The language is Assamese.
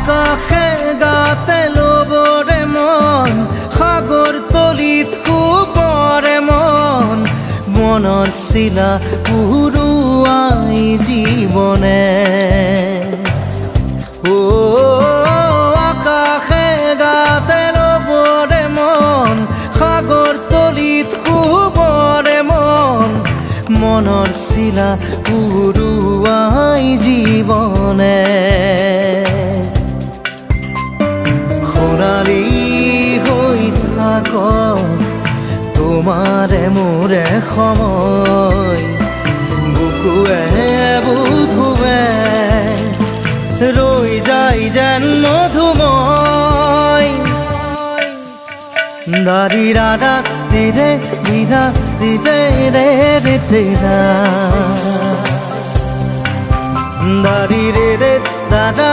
আকাশে গাতে লবৰে মন সাগৰ তলিত শুবৰে মন মনৰ চিলা উৰুৱাই জীৱনে আকাশে গাতে লবৰে মন সাগৰ তলিত শুবৰে মন মনৰ চিলা উৰুৱাই জীৱনে সোণালী হৈ থাক তোমাৰে মোৰে সময় বুকুৱে বুকুৱে ৰৈ যায় যেন মধুময় দাৰি ৰাধা দিদে দিদা দিদে ৰে ৰে দিদা দাৰি ৰে ৰে দাদা